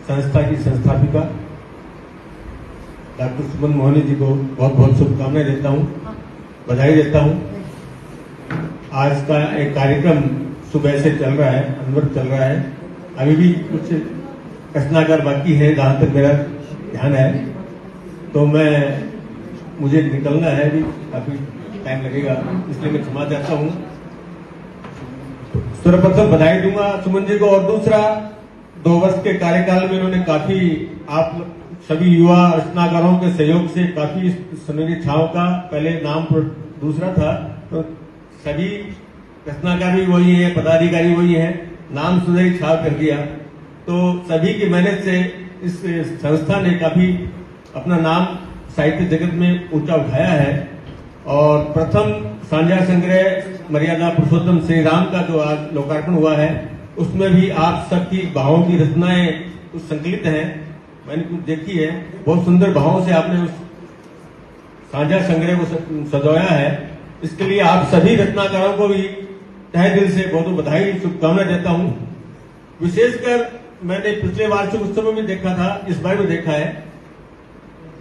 संस्था की संस्थापिका डॉक्टर सुमन मोहनी जी को बहुत बहुत शुभकामनाएं देता हूं, बधाई देता हूं। आज का एक कार्यक्रम सुबह से चल रहा है, अनवरत चल रहा है। अभी भी कुछ प्रश्नागार बाकी है, जहां तक मेरा ध्यान है, तो मुझे निकलना है, अभी काफी टाइम लगेगा, इसलिए मैं क्षमा चाहता हूं। सर्वप्रथम बधाई दूंगा सुमन जी को, और दूसरा 2 वर्ष के कार्यकाल में उन्होंने काफी आप सभी युवा रचनाकारों के सहयोग से काफी सुनहरी छांव का पहले नाम दूसरा था, तो सभी रचनाकार भी वही है, पदाधिकारी वही है, नाम सुनहरी छांव कर दिया। तो सभी की मेहनत से इस संस्था ने काफी अपना नाम साहित्य जगत में ऊंचा उठाया है। और प्रथम सांझा संग्रह मर्यादा पुरुषोत्तम श्री राम का जो आज लोकार्पण हुआ है, उसमें भी आप सबकी भावों की रचनाएं कुछ संकलित हैं, मैंने कुछ देखी है। बहुत सुंदर भावों से आपने उस सांझा संग्रह को सजाया है। इसके लिए आप सभी रचनाकारों को भी तहे दिल से बहुत बधाई, शुभकामनाएं देता हूं। विशेषकर मैंने पिछले वार्षिक उत्सव में देखा था, इस बार भी देखा है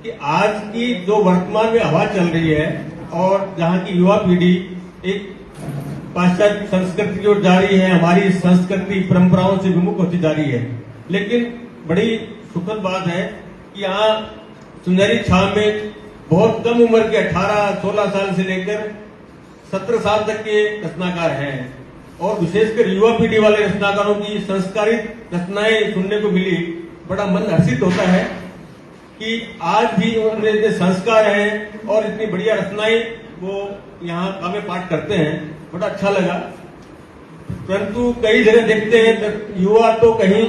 कि आज की जो वर्तमान में हवा चल रही है और जहां की युवा पीढ़ी एक पाश्चात्य संस्कृति की ओर जा रही है, हमारी संस्कृति परंपराओं से विमुख होती जा रही है। लेकिन बड़ी सुखद बात है कि यहाँ सुनहरी छांव में बहुत कम उम्र के 18-16 साल से लेकर 17 साल तक के रचनाकार हैं, और विशेषकर युवा पीढ़ी वाले रचनाकारों की संस्कारित रचनाएं सुनने को मिली। बड़ा मन हर्षित होता है कि आज भी उनमें इतने संस्कार हैं और इतनी बढ़िया रचनाएं वो यहाँ काव्य पाठ करते हैं, बड़ा अच्छा लगा। परंतु कई जगह देखते हैं तो युवा तो कहीं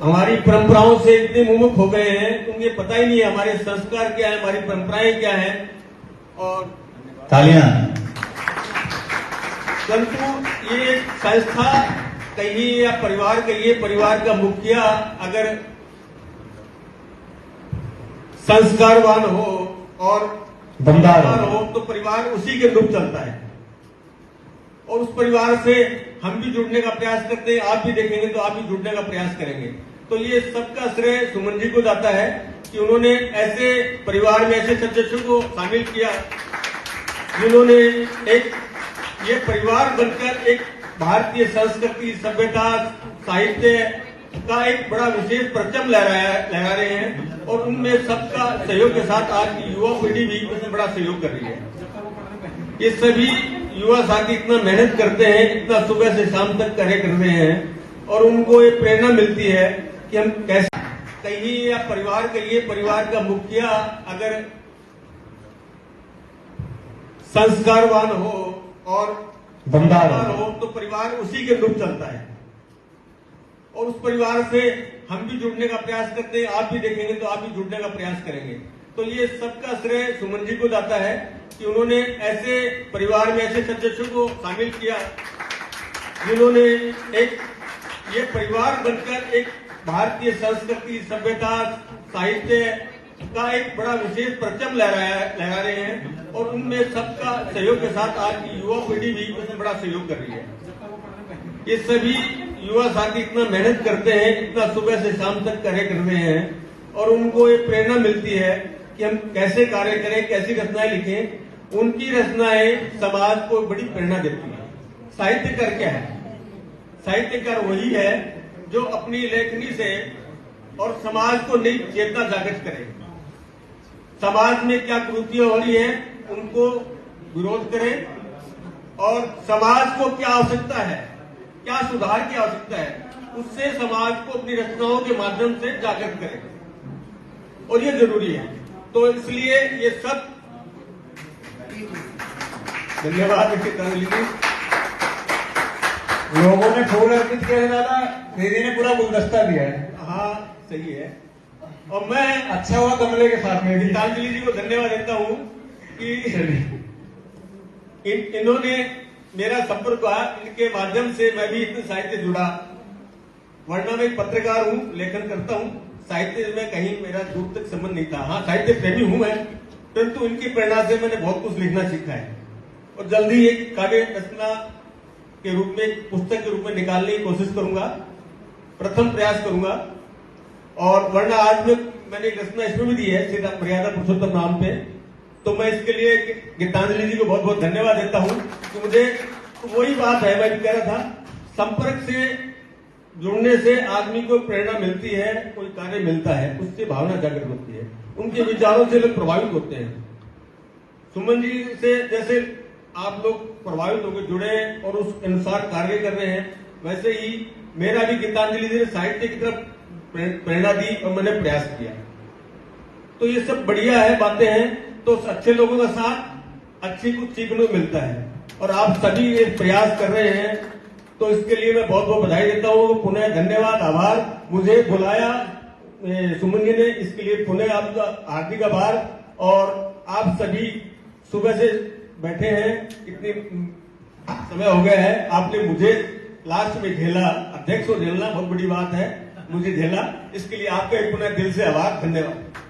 हमारी परंपराओं से इतने विमुख हो गए हैं, उन्हें पता ही नहीं है हमारे संस्कार क्या है, हमारी परंपराएं क्या है। और तालियां। परंतु ये संस्था कहिए या परिवार कहिए, परिवार का मुखिया अगर संस्कारवान हो और बंदार हो तो परिवार उसी के अनुरूप चलता है, और उस परिवार से हम भी जुड़ने का प्रयास करते हैं। आप भी देखेंगे तो आप भी जुड़ने का प्रयास करेंगे। तो ये सबका श्रेय सुमन जी को जाता है कि उन्होंने ऐसे परिवार में ऐसे सदस्यों को शामिल किया जिन्होंने एक ये परिवार बनकर एक भारतीय संस्कृति, सभ्यता, साहित्य का एक बड़ा विशेष परचम लहरा रहे हैं, और उनमें सबका सहयोग के साथ आज की युवा पीढ़ी भी उसमें बड़ा सहयोग कर रही है। ये सभी युवा साथी इतना मेहनत करते हैं, इतना सुबह से शाम तक कार्य कर रहे हैं, और उनको ये प्रेरणा मिलती है कि हम कैसे कहिए या परिवार कहिए, परिवार का मुखिया अगर संस्कारवान हो और बंदार हो तो परिवार उसी के अनुरूप चलता है, और उस परिवार से हम भी जुड़ने का प्रयास करते हैं। आप भी देखेंगे तो आप भी जुड़ने का प्रयास करेंगे। तो ये सबका श्रेय सुमन जी को जाता है कि उन्होंने ऐसे परिवार में ऐसे सदस्यों को शामिल किया जिन्होंने एक ये परिवार बनकर एक भारतीय संस्कृति, सभ्यता, साहित्य का एक बड़ा विशेष परचम लहरा रहे हैं, और उनमें सबका सहयोग के साथ आज की युवा पीढ़ी भी उसमें बड़ा सहयोग कर रही है। ये सभी युवा साथी इतना मेहनत करते हैं, इतना सुबह से शाम तक कार्य कर रहे हैं, और उनको ये प्रेरणा मिलती है कि हम कैसे कार्य करें, कैसी रचनाएं लिखें। उनकी रचनाएं समाज को बड़ी प्रेरणा देती है। साहित्यकार क्या है? साहित्यकार वही है जो अपनी लेखनी से और समाज को नई चेतना जागृत करे, समाज में क्या कुरीतियां हो रही है उनको विरोध करें, और समाज को क्या आवश्यकता है, क्या सुधार की आवश्यकता है, उससे समाज को अपनी रचनाओं के माध्यम से जागृत करें, और ये जरूरी है। तो इसलिए ये सब धन्यवाद। लोगों ने फूल अर्पित किया दादा, दीदी ने पूरा गुलदस्ता दिया है। हाँ सही है, और मैं अच्छा हुआ गमले के साथ में गीतांजलि जी को धन्यवाद देता हूं कि इन्होंने मेरा संपर्क हुआ, इनके माध्यम से मैं भी इतने साहित्य जुड़ा। वरना मैं एक पत्रकार हूं, लेखन करता हूं, साहित्य में कहीं मेरा दूर तक संबंध नहीं था। हाँ साहित्य प्रेमी हूं मैं, परंतु इनकी प्रेरणा से मैंने बहुत कुछ लिखना सीखा है, और जल्दी एक काव्य रचना के रूप में, पुस्तक के रूप में निकालने की कोशिश करूंगा, प्रथम प्रयास करूंगा। और वरना आज मैंने एक रचना इसमें भी दी है सीधा मर्यादा पुरुषोत्तम नाम पे, तो मैं इसके लिए गीतांजलि जी को बहुत बहुत धन्यवाद देता हूं कि मुझे वही बात है, मैं भी कह रहा था, संपर्क से जुड़ने से आदमी को प्रेरणा मिलती है, कोई कार्य मिलता है, उससे भावना जागृत होती है, उनके विचारों से लोग प्रभावित होते हैं। सुमन जी से जैसे आप लोग प्रभावित होकर जुड़े और उस अनुसार कार्य कर रहे हैं, वैसे ही मेरा भी गीतांजलि जी ने साहित्य की तरफ प्रेरणा दी और मैंने प्रयास किया। तो ये सब बढ़िया है, बातें हैं। तो अच्छे लोगों का साथ अच्छी कुछ सीखने को मिलता है और आप सभी ये प्रयास कर रहे हैं, तो इसके लिए मैं बहुत बहुत बधाई देता हूँ। पुनः धन्यवाद, आभार। मुझे बुलाया सुमन जी ने, इसके लिए पुनः आपका हार्दिक आभार। और आप सभी सुबह से बैठे हैं, इतनी समय हो गया है, आपने मुझे लास्ट में झेला, अध्यक्ष को झेलना बहुत बड़ी बात है, मुझे झेला, इसके लिए आपका पुनः दिल से आभार, धन्यवाद।